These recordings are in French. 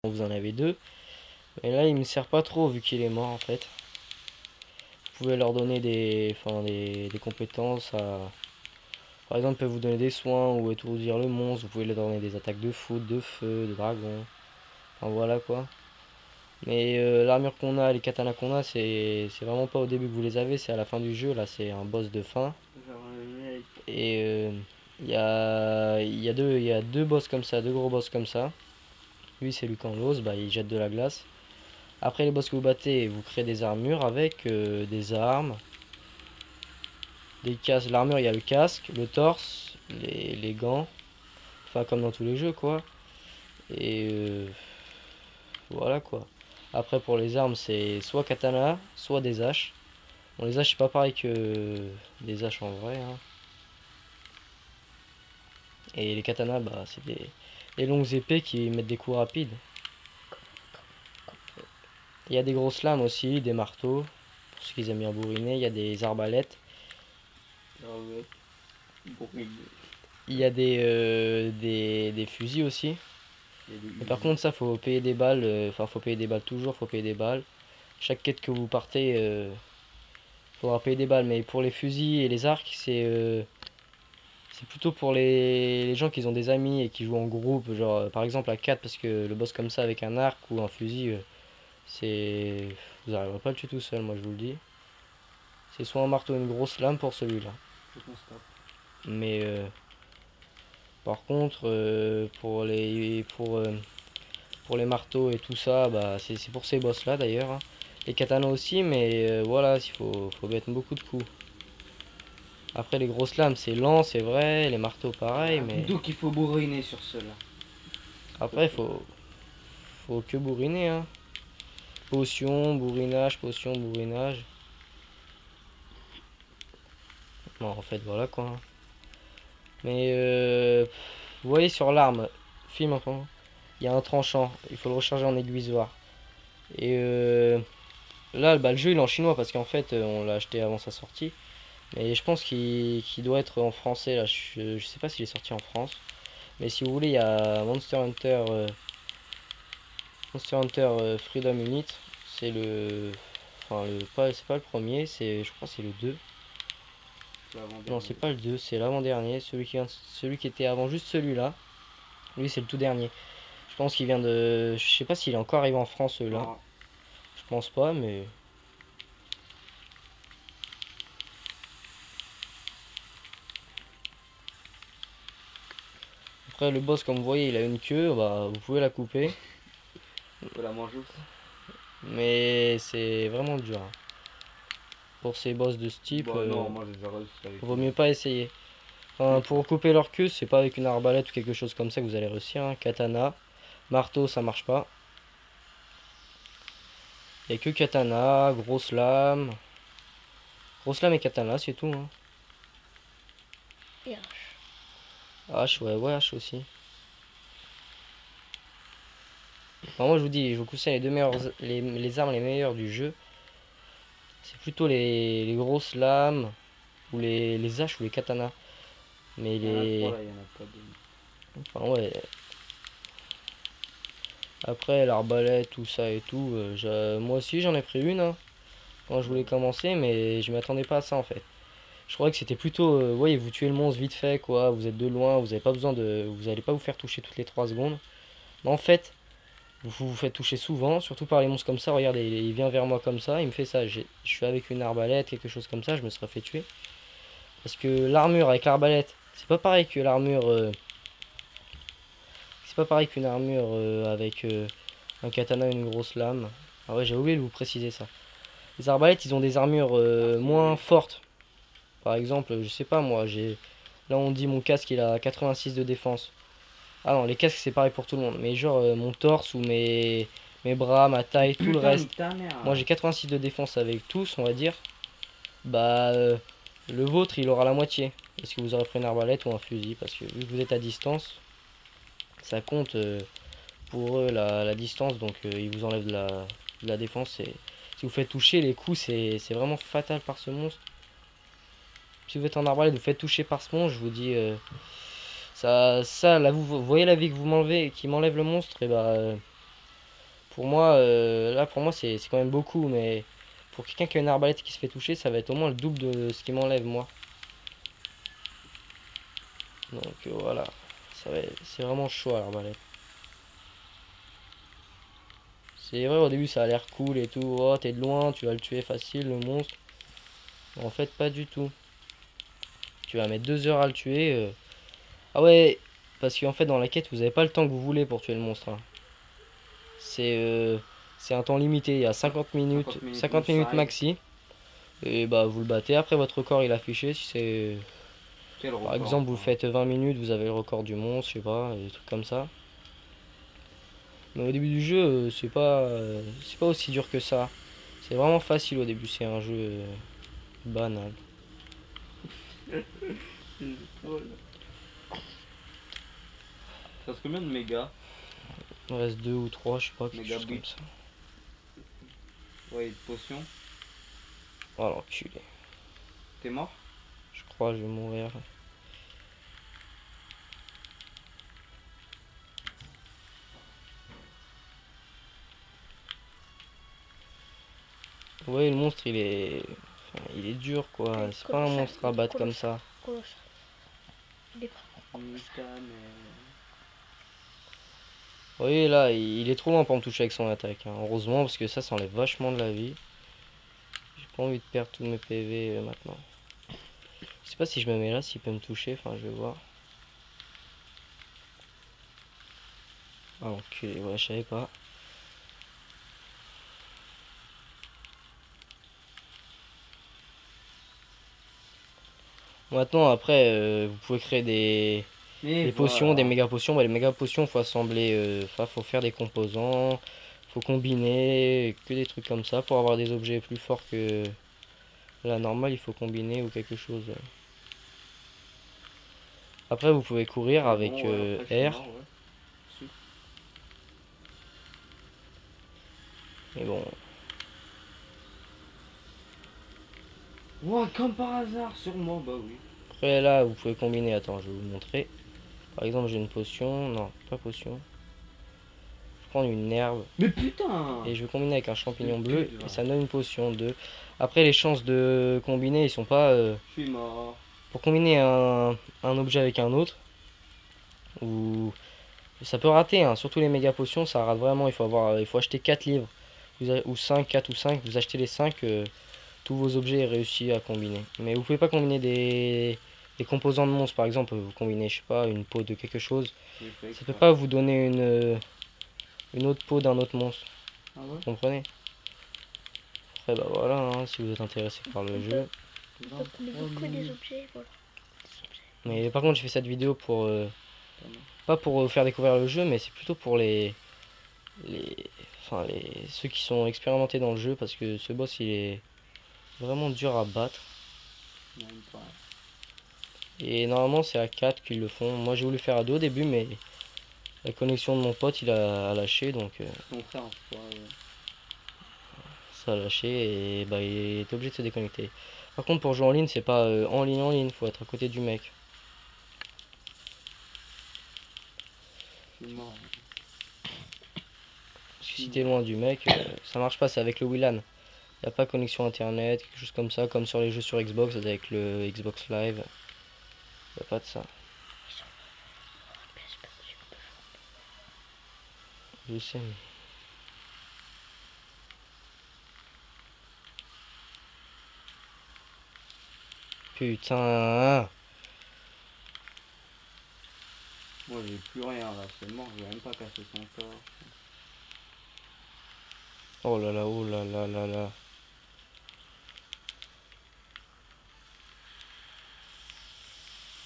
vous en avez deux. Et là, il me sert pas trop vu qu'il est mort en fait. Vous pouvez leur donner des compétences à... Par exemple, ils peuvent vous donner des soins ou étourdir le monstre. Vous pouvez leur donner des attaques de foot, de feu, de dragon. Enfin voilà quoi. Mais l'armure qu'on a, les katanas qu'on a, c'est vraiment pas au début que vous les avez, c'est à la fin du jeu. Là, c'est un boss de fin. Et il y a deux boss comme ça, deux gros boss comme ça. Lui, c'est Lucan l'os, bah, il jette de la glace. Après les boss que vous battez, vous créez des armures avec des armes, des casques. L'armure, il y a le casque, le torse, les gants. Enfin, comme dans tous les jeux, quoi. Et voilà, quoi. Après, pour les armes, c'est soit katana, soit des haches. Bon, les haches, c'est pas pareil que des haches en vrai, hein. Et les katanas, bah, c'est des longues épées qui mettent des coups rapides. Il y a des grosses lames aussi, des marteaux, pour ceux qui aiment bien bourriner. Il y a des arbalètes. Il y a des fusils aussi. Mais par contre, ça, faut payer des balles. Enfin, faut payer des balles toujours, faut payer des balles. Chaque quête que vous partez, faudra payer des balles. Mais pour les fusils et les arcs, c'est plutôt pour les gens qui ont des amis et qui jouent en groupe. Genre, par exemple, à 4 parce que le boss comme ça avec un arc ou un fusil, c'est. Vous n'arriverez pas à le tuer tout seul, moi je vous le dis. C'est soit un marteau ou une grosse lame pour celui-là. Mais par contre, pour les marteaux et tout ça, bah, c'est pour ces boss là d'ailleurs, hein. Les katanas aussi, mais voilà, faut mettre beaucoup de coups. Après, les grosses lames, c'est lent, c'est vrai. Les marteaux, pareil, mais. Donc il faut bourriner sur cela. Après, faut que bourriner, hein. Potion, bourrinage. Bon, en fait, voilà quoi, hein. Mais vous voyez sur l'arme, film enfin, il y a un tranchant. Il faut le recharger en aiguisoir. Et là, bah, le jeu il est en chinois parce qu'en fait, on l'a acheté avant sa sortie. Mais je pense qu'il doit être en français là. Je sais pas s'il est sorti en France. Mais si vous voulez, il y a Monster Hunter Freedom Unit. C'est le. Enfin, c'est pas le premier, je crois que c'est le 2. Non, c'est pas le 2, c'est l'avant-dernier. Celui qui était avant juste celui-là. Lui, c'est le tout dernier. Je pense qu'il vient de. Je sais pas s'il est encore arrivé en France là. Non. Je pense pas, mais. Après, le boss, comme vous voyez, il a une queue. Bah, vous pouvez la couper. On peut la manger aussi. Mais c'est vraiment dur, hein. Pour ces boss de ce type, Bah, non, moi je les ai réussi avec vaut mieux pas essayer. Enfin, pour couper leur queue, c'est pas avec une arbalète ou quelque chose comme ça que vous allez réussir, hein. Katana, marteau, ça marche pas. Il y a que katana, grosse lame. Grosse lame et katana, c'est tout, hein. Et hache. Hache, ouais, hache aussi. Enfin, moi, je vous dis, je vous conseille les deux meilleures, les armes les meilleures du jeu. C'est plutôt les grosses lames ou les haches ou les katanas. Mais Il y en a les. trois là, il y en a pas deux. Enfin, ouais. Après, l'arbalète, tout ça et tout. Moi aussi, j'en ai pris une, hein, quand je voulais commencer, mais je m'attendais pas à ça en fait. Je croyais que c'était plutôt. Ouais, vous tuez le monstre vite fait, quoi. Vous êtes de loin, vous avez pas besoin de. Vous allez pas vous faire toucher toutes les 3 secondes. Mais en fait, vous faites toucher souvent, surtout par les monstres comme ça. Regardez, il vient vers moi comme ça, il me fait ça. Je suis avec une arbalète, quelque chose comme ça, je me serais fait tuer. Parce que l'armure avec l'arbalète, c'est pas pareil que l'armure. C'est pas pareil qu'une armure avec un katana et une grosse lame. Ah ouais, j'ai oublié de vous préciser ça. Les arbalètes, ils ont des armures moins fortes. Par exemple, je sais pas moi, j'ai. Là, on dit mon casque il a 86 de défense. Ah non, les casques c'est pareil pour tout le monde. Mais genre mon torse ou mes bras, ma taille, tout le Putain, reste. nique ta mère. Moi j'ai 86 de défense avec tous, on va dire. Bah, le vôtre il aura la moitié. Est-ce que vous aurez pris une arbalète ou un fusil? Parce que vu que vous êtes à distance, ça compte pour eux la distance. Donc ils vous enlèvent de la défense. Et si vous faites toucher, les coups c'est vraiment fatal par ce monstre. Si vous êtes en arbalète, vous faites toucher par ce monstre, je vous dis. Ça là, vous voyez la vie que vous m'enlevez, qui m'enlève le monstre, et bah. Pour moi, là, pour moi, c'est quand même beaucoup, mais pour quelqu'un qui a une arbalète qui se fait toucher, ça va être au moins le double de ce qui m'enlève, moi. Donc voilà, c'est vraiment chaud à l'arbalète. C'est vrai, au début, ça a l'air cool et tout. Oh, t'es de loin, tu vas le tuer facile, le monstre. En fait, pas du tout. Tu vas mettre 2 heures à le tuer. Ah ouais, parce qu'en fait, dans la quête, vous avez pas le temps que vous voulez pour tuer le monstre, hein. C'est c'est un temps limité, il y a 50 minutes inside. maxi. Et bah vous le battez, après votre record il est affiché. Si c'est Quel par record, exemple vous quoi. faites 20 minutes, vous avez le record du monstre, je sais pas, des trucs comme ça. Mais au début du jeu, c'est pas aussi dur que ça. C'est vraiment facile au début, c'est un jeu banal. Ça reste combien de mégas? Il reste 2 ou 3, je sais pas, quelque Méga chose comme bits. ça. Ouais, et de potions. Oh l'enculé, T'es mort? je crois que je vais mourir. Ouais, le monstre il est dur quoi, c'est pas un Colossal, monstre il à est battre comme colossal. ça. Colossal. Il est vraiment colossal. Putain. Vous voyez là, il est trop loin pour me toucher avec son attaque, hein. Heureusement, parce que ça enlève vachement de la vie. J'ai pas envie de perdre tous mes PV maintenant. Je sais pas si je me mets là, s'il peut me toucher, enfin je vais voir. Ah l'enculé, ouais, je savais pas. Maintenant, après, vous pouvez créer Mais des potions, des voilà. méga potions. Bah, les méga potions, faut assembler, enfin, faut faire des composants, faut combiner, que des trucs comme ça pour avoir des objets plus forts que la normale. Il faut combiner ou quelque chose. Après, vous pouvez courir Mais avec bon, ouais, après je suis R. mort, ouais. Si. Mais bon, Ouais, comme par hasard, sûrement, bah oui. après là, vous pouvez combiner. Attends, je vais vous montrer. Par exemple, j'ai une potion. Non, pas potion. Je prends une herbe Mais putain! et je vais combiner avec un C'est champignon une bleu pute, et va. ça me donne une potion de. Après, les chances de combiner, ils sont pas. Je suis mort. Pour combiner un objet avec un autre, ou ça peut rater, hein. Surtout les méga potions, ça rate vraiment. Il faut acheter 4 livres ou 5, 4 ou 5. Vous achetez les 5, tous vos objets réussis à combiner. Mais vous pouvez pas combiner des composants de monstres. Par exemple, vous combinez, je sais pas, une peau de quelque chose. J'ai fait Ça peut exprès. pas vous donner une autre peau d'un autre monstre. Ah ouais? Vous comprenez? Après, bah voilà, hein, si vous êtes intéressé par le On jeu. peut combiner que des objets, voilà. Des objets. Mais par contre, j'ai fait cette vidéo pour. Pardon. Pas pour vous faire découvrir le jeu, mais c'est plutôt pour les, enfin ceux qui sont expérimentés dans le jeu parce que ce boss il est vraiment dur à battre. Même pas. Et normalement c'est à 4 qu'ils le font. Moi j'ai voulu faire à 2 au début, mais la connexion de mon pote il a lâché, donc Ton frère, quoi. ça a lâché et bah il est obligé de se déconnecter. Par contre pour jouer en ligne c'est pas en ligne, faut être à côté du mec. Je suis mort. Parce que si t'es loin du mec, ça marche pas, c'est avec le WLAN. Y a pas connexion internet, quelque chose comme ça, comme sur les jeux sur Xbox avec le Xbox Live. Y a pas de ça. Je sais, mais... Putain. Moi j'ai plus rien là, c'est mort, j'ai même pas cassé son corps. Oh là là, oh là là là là.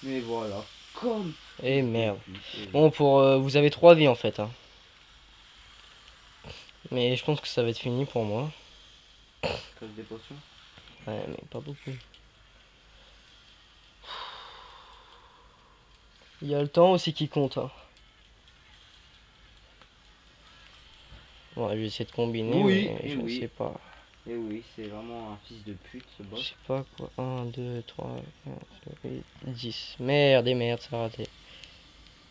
Mais voilà, comme. Eh merde. Et Bon, vous avez 3 vies en fait, hein. Mais je pense que ça va être fini pour moi. casse des potions. Ouais, mais pas beaucoup. Il y a le temps aussi qui compte, hein. Bon, je vais essayer de combiner, Oui, mais et je ne oui. sais pas. Et oui, c'est vraiment un fils de pute ce Je boss. sais pas quoi. 1, 2, 3, 4, 8, 10. Merde et merde, ça a raté.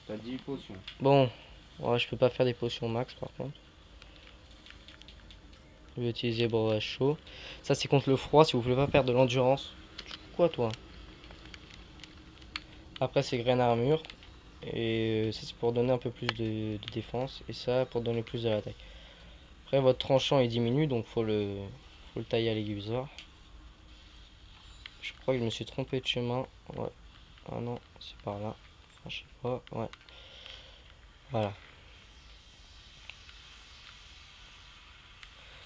T'as 10 potions. Bon, ouais, je peux pas faire des potions max par contre. Je vais utiliser breuvage chaud. Ça c'est contre le froid si vous voulez pas perdre de l'endurance. Tu fous quoi toi? Après c'est graine armure. Et ça c'est pour donner un peu plus de défense. Et ça pour donner plus de l'attaque. Après votre tranchant il diminue donc faut le tailler à l'aiguiseur. Je crois que je me suis trompé de chemin. Ouais. Ah non, c'est par là. Enfin, je sais pas. Ouais. Voilà.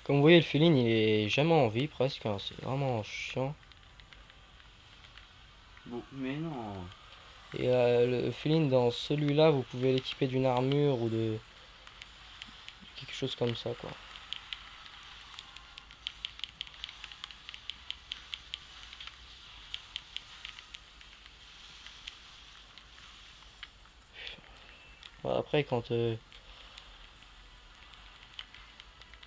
Comme vous voyez, le féline il est jamais en vie presque, hein. C'est vraiment chiant. Bon, mais non. Et le féline dans celui-là, vous pouvez l'équiper d'une armure ou de quelque chose comme ça quoi. Voilà, après quand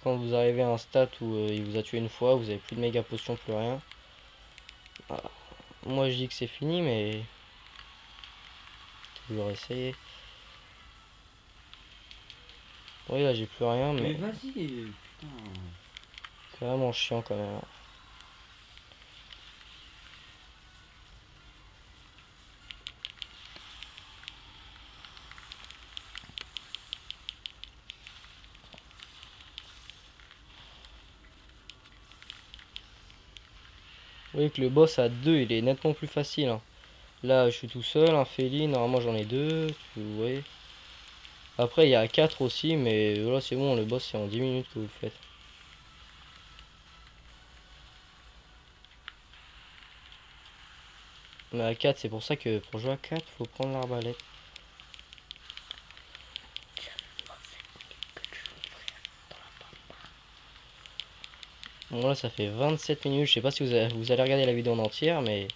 vous arrivez à un stat où il vous a tué une fois, vous avez plus de méga potions, plus rien. Voilà. Moi je dis que c'est fini mais toujours essayer. Oui là j'ai plus rien Mais mais vas-y, putain. c'est vraiment chiant quand même. Vous voyez que le boss à 2 il est nettement plus facile, hein. Là je suis tout seul, un féline, normalement j'en ai deux, vous voyez. Après il y a 4 aussi mais là c'est bon, le boss c'est en 10 minutes que vous le faites. Mais à 4 c'est pour ça que pour jouer à 4 faut prendre l'arbalète. Bon là ça fait 27 minutes, je sais pas si vous allez regarder la vidéo en entière mais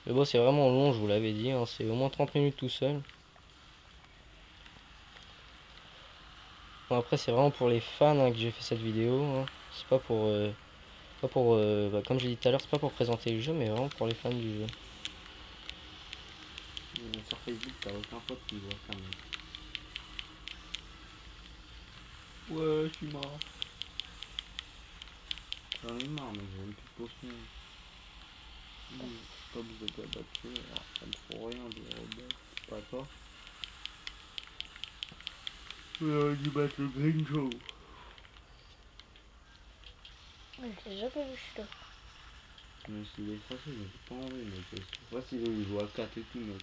le boss est vraiment long, je vous l'avais dit, hein. C'est au moins 30 minutes tout seul. Bon, après c'est vraiment pour les fans, hein, que j'ai fait cette vidéo, hein. C'est pas pour bah, comme j'ai dit tout à l'heure, c'est pas pour présenter le jeu mais vraiment pour les fans du jeu. Sur Facebook, t'as aucun pote qui voit ça. Ouais, je suis mort. J'en ai marre, mais j'ai même plus de potions. Pas besoin de battre, ça me fout rien de rebattre. Pas toi. Du battre le Green Joe. Ouais, j'ai jamais vu celui-là. Mais s'il est facile, j'ai pas envie, mec. C'est facile de jouer à 4 et tout, mec.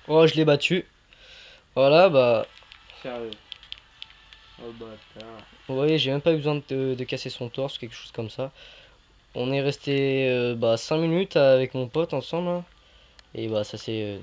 Oh je l'ai battu. Voilà bah Sérieux. Oh bâtard. vous voyez j'ai même pas eu besoin de casser son torse, quelque chose comme ça. On est resté 5 minutes avec mon pote ensemble, hein. Et bah ça c'est